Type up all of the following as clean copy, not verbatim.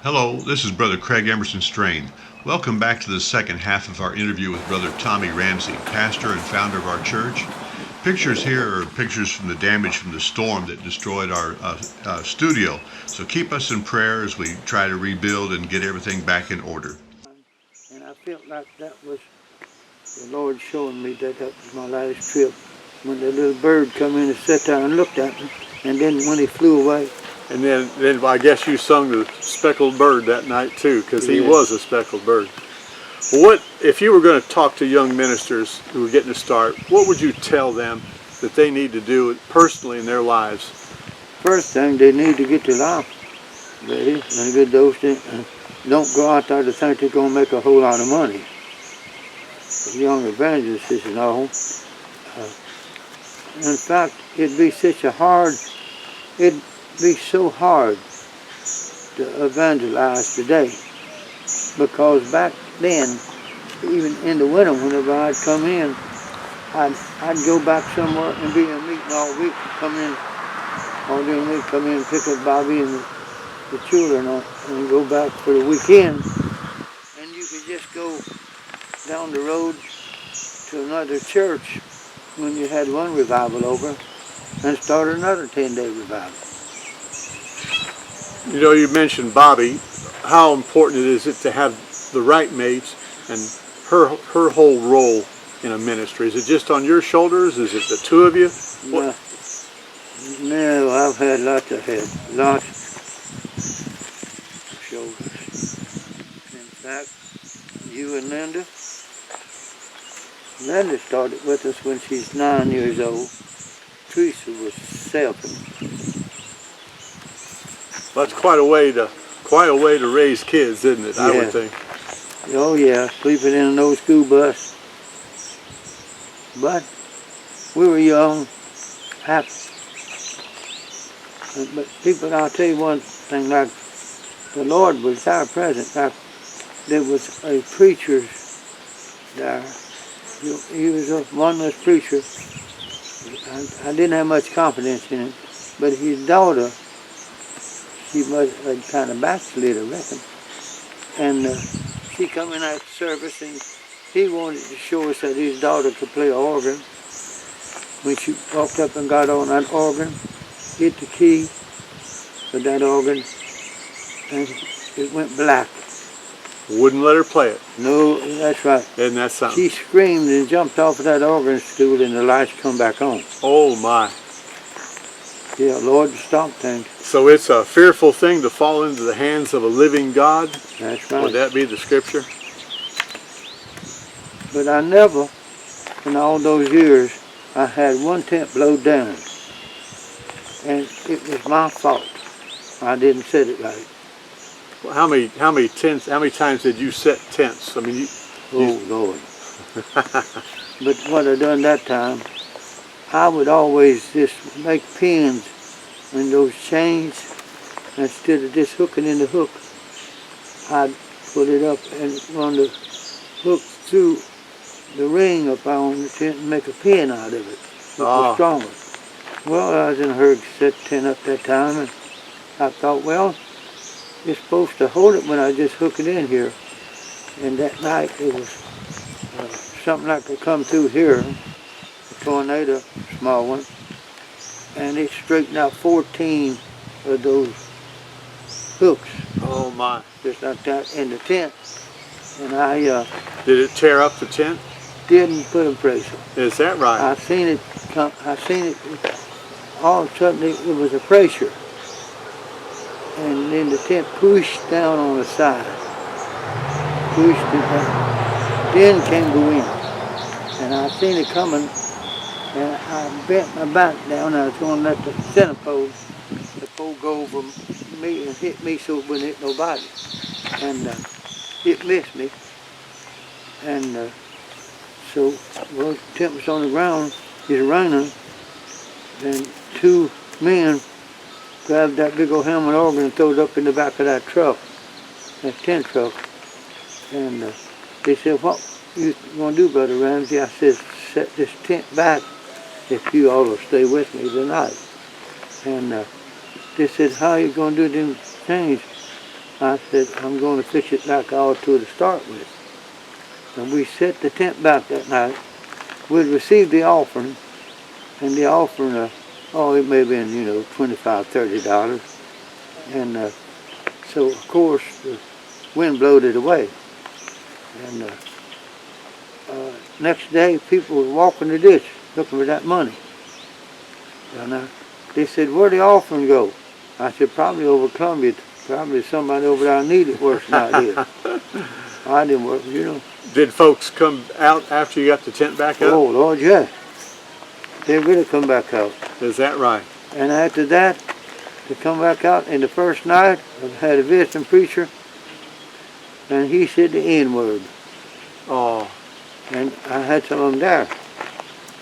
Hello, this is Brother Craig Emerson Strain. Welcome back to the second half of our interview with Brother Tommy Ramsey, pastor and founder of our church. Pictures here are pictures from the damage from the storm that destroyed our studio. So keep us in prayer as we try to rebuild and get everything back in order. And I felt like that was the Lord showing me that was my last trip. When the little bird come in and sat there and looked at me, and then when he flew away. And then I guess you sung the speckled bird that night too, because he was a speckled bird. What if you were going to talk to young ministers who were getting to start? What would you tell them that they need to do personally in their lives? First thing, they need to get their life ready and get those things. And don't go out there to think they're going to make a whole lot of money. The young evangelists and all. In fact, it'd be so hard to evangelize today, because back then, even in the winter, whenever I'd come in, I'd go back somewhere and be in a meeting all week, come in, all during the week, come in and pick up Bobby and the children and go back for the weekend. And you could just go down the road to another church when you had one revival over and start another 10-day revival. You know, you mentioned Bobby. How important is it to have the right mates and her whole role in a ministry? Is it just on your shoulders? Is it the two of you? No, I've had lots of shoulders. In fact, you and Linda started with us when she's 9 years old. Teresa was 7. That's quite a way to raise kids, isn't it? Yeah. I would think. Oh yeah, sleeping in an old school bus. But we were young, happy. But people, I'll tell you one thing, like the Lord was our present. Like there was a preacher there. He was a oneness preacher. I didn't have much confidence in him, but his daughter, she must have kind of backslid, I reckon. And she come in at service, and he wanted to show us that his daughter could play organ. When she walked up and got on that organ, hit the key with that organ, and it went black. Wouldn't let her play it. No, that's right. Isn't that something? She screamed and jumped off of that organ stool, and the lights come back on. Oh my. Yeah, Lord, stop things. So it's a fearful thing to fall into the hands of a living God? That's right. Would that be the scripture? But I never, in all those years, I had one tent blow down. And it was my fault. I didn't set it right. Well, how many times did you set tents? I mean, oh Lord. But what I done that time, I would always just make pins in those chains. Instead of just hooking in the hook, I'd put it up and run the hook through the ring up on the tent and make a pin out of it. It was stronger. Well, I was in a hurry to set the tent up that time, and I thought, well, you're supposed to hold it when I just hook it in here. And that night it was something like to come through here, a tornado, small one, and it straightened out 14 of those hooks. Oh my! Just like that in the tent. And I did it tear up the tent? Didn't put a pressure. Is that right? I seen it. All of a sudden it was a pressure, and then the tent pushed down on the side. Pushed it down. Then came the wind, and I seen it coming. And I bent my back down. I was going to let the center pole, go over me and hit me so it wouldn't hit nobody. And it missed me. And so, well, the tent was on the ground. It's raining. And 2 men grabbed that big old Hammond organ and threw it up in the back of that truck, that tent truck. And they said, "What you going to do, Brother Ramsey?" I said, "Set this tent back if you all will stay with me tonight." And they said, "How are you going to do them things?" I said, I'm going to fix it like I ought to start with. And we set the tent back that night. We'd received the offering, and the offering, it may have been, $25, $30. And so, of course, the wind blowed it away. And next day, people were walking the ditch looking for that money. And they said, where'd the offering go? I said, probably over Columbia. Probably somebody over there needed it worse than I did. I didn't work, Did folks come out after you got the tent back up? Oh, Lord, yeah. They really come back out. Is that right? And after that, they come back out. And the first night, I had a visiting preacher, and he said the N-word. Oh. And I had some of them there.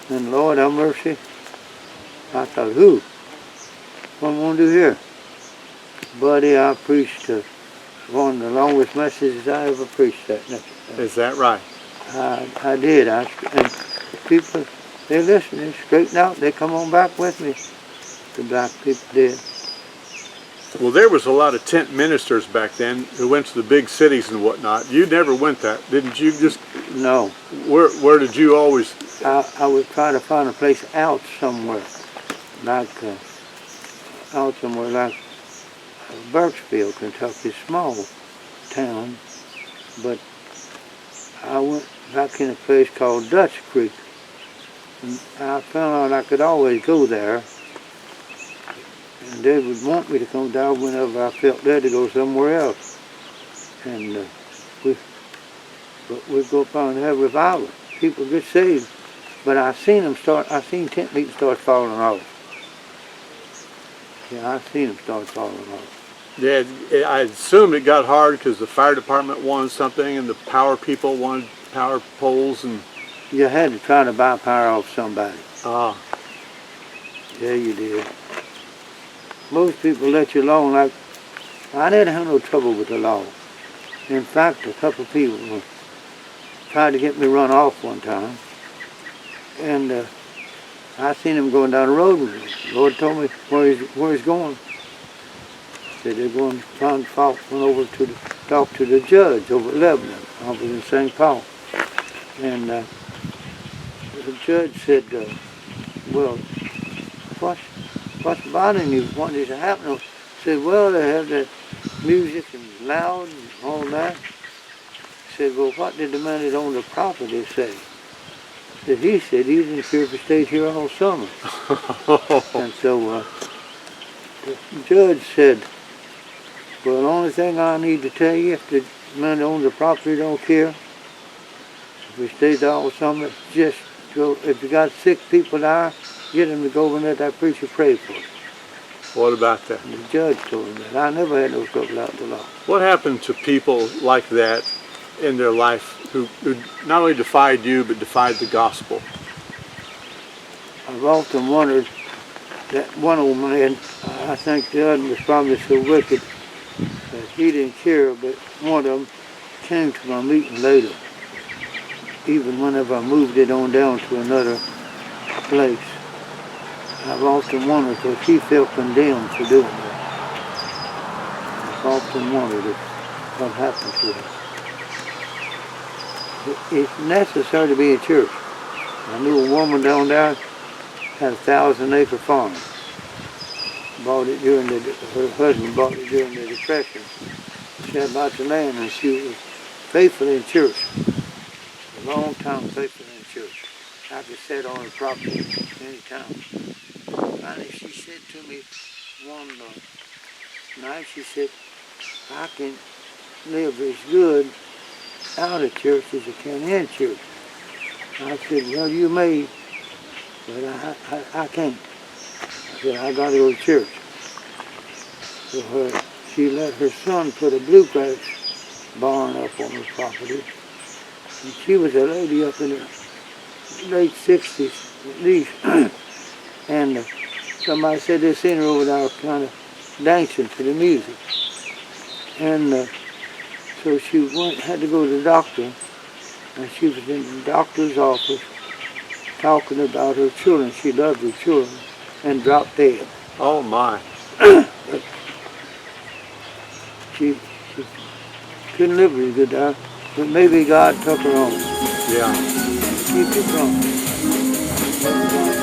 And Lord have mercy, I thought, who? What am I going to do here? Buddy, I preached one of the longest messages I ever preached that night. Is that right? I did. And people, they listen, they straighten out, they come on back with me. The black people did. Well, there was a lot of tent ministers back then who went to the big cities and whatnot. You never went that, didn't you? No. Where did you always? I would try to find a place out somewhere, like Burkesville, Kentucky, small town, but I went back in a place called Dutch Creek, and I found out I could always go there, and they would want me to come down whenever I felt ready to go somewhere else, and we'd go up and have revival. People get saved, but I seen tent meetings start falling off. Yeah, I seen them start falling off. Yeah, I assumed it got hard because the fire department wanted something and the power people wanted power poles and... You had to try to buy power off somebody. Ah. Yeah, you did. Most people let you alone. Like, I didn't have no trouble with the law. In fact, a couple of people tried to get me run off one time. And I seen him going down the road with me. The Lord told me where he's going. Said they're going to find Falk, went over to talk to the judge over at Lebanon, over in St. Paul. And the judge said, well, what's bothering you? What is happening? I said, well, they have that music and loud and all that. I said, well, what did the man that owned the property say? He said he didn't care if he stayed here all summer. And so the judge said, well, the only thing I need to tell you, if the man that owns the property don't care, if he stays there all summer, just go, if you got sick people there, get them to go over and let that preacher pray for them. What about that? And the judge told him that. I never had no trouble out the law. What happened to people like that in their life who not only defied you, but defied the gospel? I've often wondered that one old man, I think the other was probably so wicked that he didn't care, but one of them came to my meeting later, even whenever I moved it on down to another place. I've often wondered because he felt condemned for doing that. I've often wondered what happened to him. It's necessary to be in church. I knew a woman down there had a 1,000-acre farm. Bought it her husband bought it during the Depression. She had lots of land and she was faithful in church. A long time faithful in church. I could sit on her property any time. Finally, she said to me one night, she said, I can live as good out of church as I can in church. I said, well, you may, but I can't. I said, I got to go to church. So she let her son put a bluegrass barn up on her property. And she was a lady up in the late 60s at least. And somebody said they seen her over there kind of dancing to the music. And so she had to go to the doctor, and she was in the doctor's office talking about her children. She loved her children, and dropped dead. Oh my. She couldn't live very good there. But maybe God took her on. Yeah. She took her on.